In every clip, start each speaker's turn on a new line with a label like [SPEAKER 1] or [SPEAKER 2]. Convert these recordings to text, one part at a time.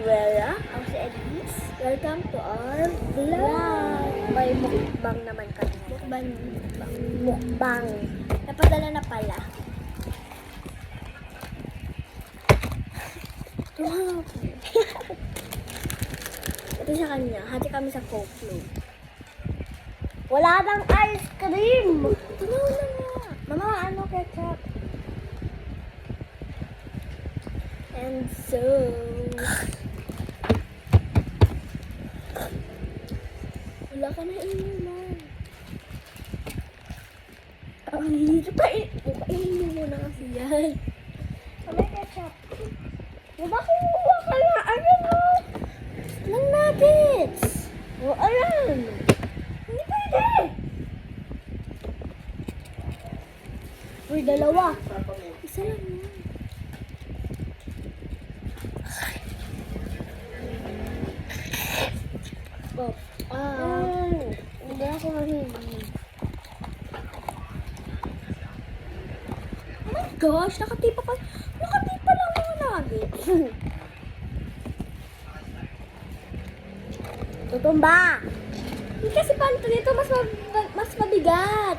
[SPEAKER 1] Vera. Ako si Elise. Welcome to our vlog. May mukbang naman kami. Mukbang. Napadala na pala. Wow. Ito sa kanya. Hati kami sa Coke Float. Wala nang ice cream. Tunaw na nga. Mama, ano ketchup? And so... Wala ka na inuman. Ang hirap pa kainin mo muna kasi yan. May ketchup. Diba kumuha ka na? Ano mo? Ng nuggets. O, ayan. Hindi pwede. Uy, dalawa. Isa lang yan. Hindi ako mahilig. Oh my gosh, nakatipa lang mga nuggets. Tutumba! Hindi kasi paano dito mas mabigat.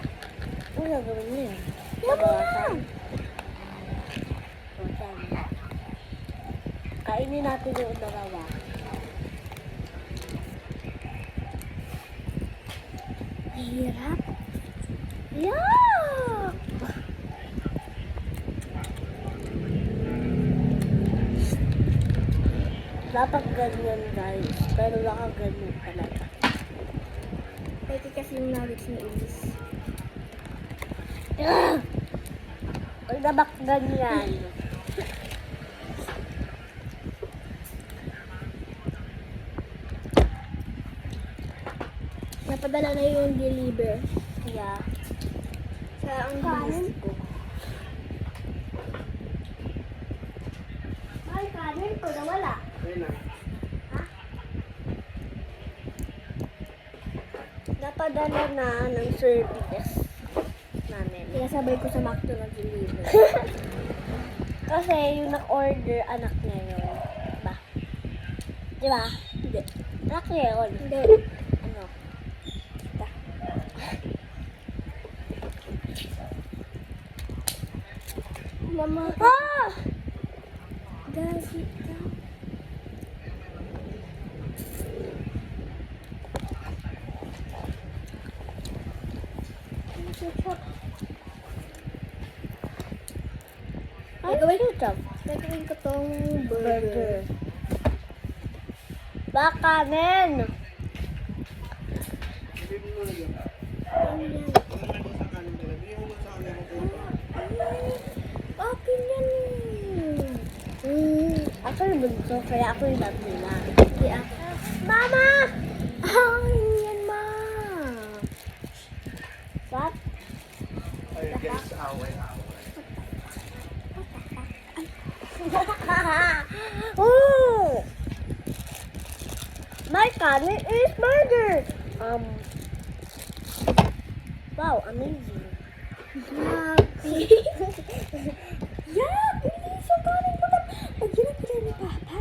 [SPEAKER 1] Ano gagawin niya? Yan mo na! Kainin natin yung dalawa. Hirap. Yuck! Dapat ganyan guys. Pero nakaganyan talaga. Pwede kasi yung nuggets ni Elise. Pag dapat ganyan. Napadala na yung deliver. Yeah. Sa ang bilis ko. Ay, kanin ko nawala. Ha? Napadala na ng service namin. Pinasabay ko sa Macdo na deliver. Kasi yung nag-order, anak niya yun. Diba? Diba? Hindi. Anak niya yun. Hindi. Mama. Ah! Does it down? Gagawin ko ito. Gagawin ko tong burger. Bakanin! Akin yan. Ako yung bunso, kaya ako yung nabila. Kaya, Mama! Akin yan, Ma! What?
[SPEAKER 2] I guess away.
[SPEAKER 1] Oh! My kanin is burger! Wow, amazing. Yuck! Yuck! Bilis yung kanin mo na. Pag yun ang pinay ni Papa.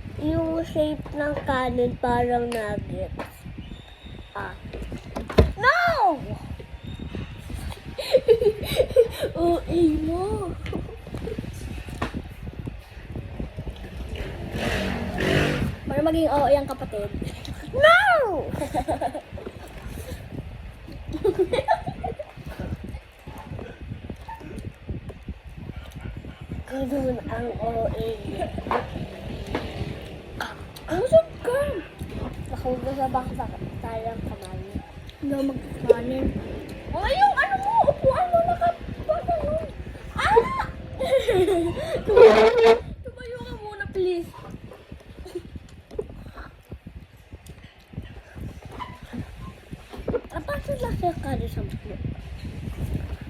[SPEAKER 1] Yung shape ng kanin parang nuggets. No! OA mo. Para maging OA ang kapatid. No! Ganun ang OA. Ang sugam! Nakauga sa baka tayang kamay. Hindi ako magkakanin. Ay, yung ano mo! Upuan mo! Nakapagano! Ah! Tumayo ka muna, please. Bakit laki ka rin sa mukha?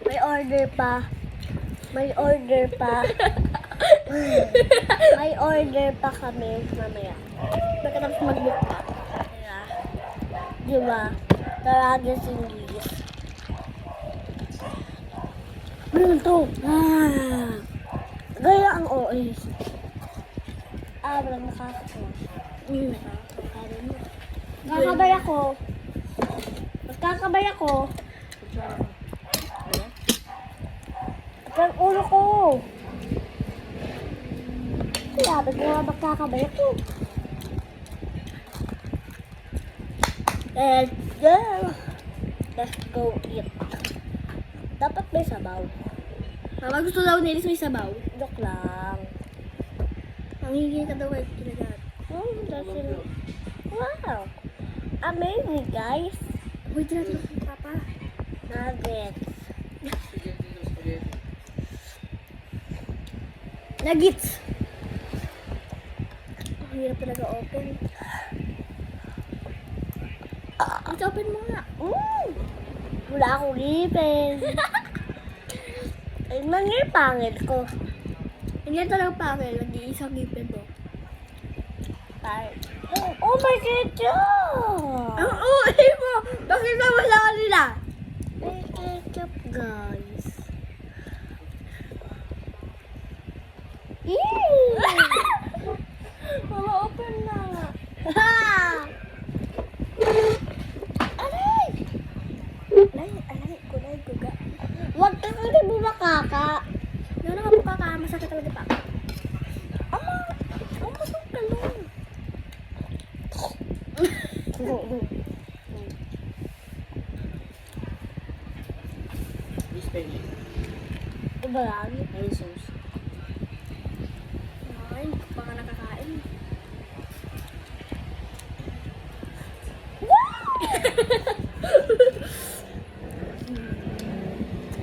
[SPEAKER 1] May order pa. May order pa. May order pa kami mamaya. Pagkatapos mag-book pa. Diba? Talaga si Liz. Ano to? Gaya ang OS. Walang nakakatawa. Nakakatawa mo. Kakabay ako. Magkakabay ako. Ang ulo ko. Kaya ba't nga magkakabay ako? Let's go eat. Dapat may sabaw. Mama, gusto daw nilis may sabaw. Joke lang. Nangingi ka daw kay kinagat. Wow! Amazing, guys. Wait, natin ang papa. Nuggets. Nuggets! Ang hirap talaga open. Let's open mo nga. Wala akong ngipin. Ay, nangin pangil ko. Hindi talaga pangil. Nag-iisang ngipin mo. Oh my ketchup! Oo, mo! Bakit na wala ka nila? May ketchup, guys. Mama, open na. Ha! Aray! Aray, kulay, guga. Huwag ka kasi bumakaka. Ano ka bukaka? Masakit talaga pa. Ama! Ang masok ka lang. Iba lang.
[SPEAKER 2] Ay, sauce.
[SPEAKER 1] Ay, hindi ko pa nga nakakain.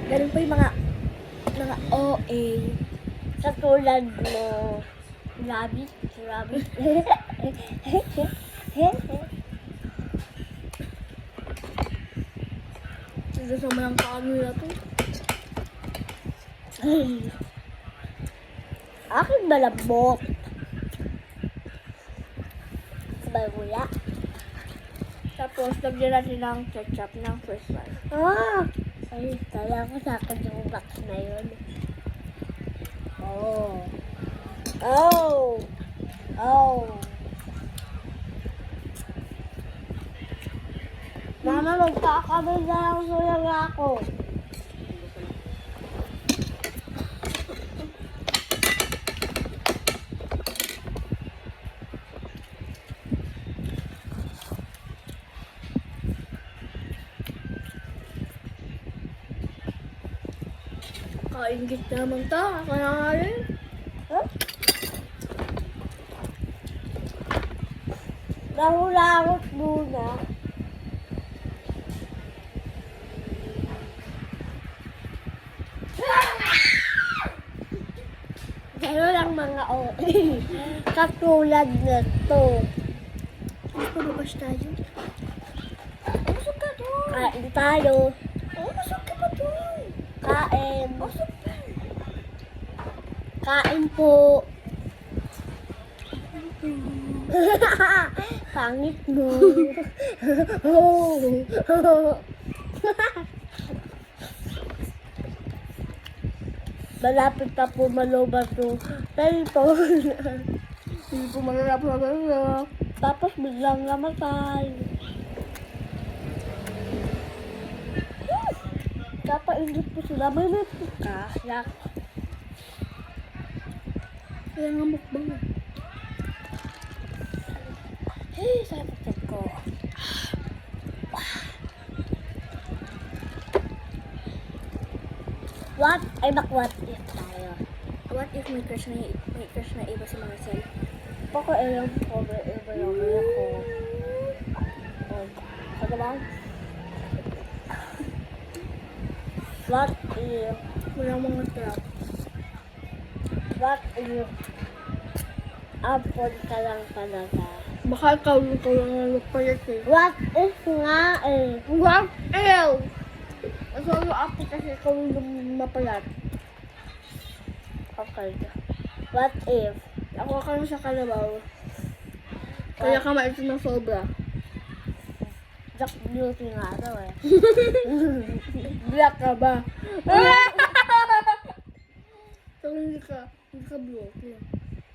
[SPEAKER 1] Ganun po yung mga OA. Katulad mo. Rabbit. Gusto mo lang kaano to. Akin malambot. Baguya. Tapos, lagyan natin ng ketchup ng first one. Ay, kaya ko sa akin yung box na yun. Oh. Mama, magkakabay na lang suyang ako. Kaingit naman to. Ako na nga rin. Huh? Nahulangot muna. Pero lang mga katulad na to. Mas pababash tayo. Masok ka doon. Kain tayo. Masok ka pa doon. Kain. Masok ka. Kain po. Pangit mo. Malapit pa po malobat yung cellphone. Hindi po malapit na. Tapos biglang namatay. Kapainit po sila. May ka. Yak. Kaya nga mukbang na. Hey, sakit ko. What if tayo? What if may crush na iba si Marcel? Baka alam ko ba iba lang ako. Ano ba? What if walang mga trap? What if apod ka lang talaga? Baka ikaw lang nagpayat eh. What if nga eh? What if? Ang solo ako kasi ikaw yung mapayat. Okay. What if? Ako ka na sa kalabaw. Kaya ka maitin ng sobra. Jack beauty nga daw eh. Black ka ba? So, hindi ka bloke.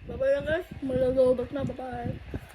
[SPEAKER 1] Bye-bye lang guys. Malalobat na. Bye-bye.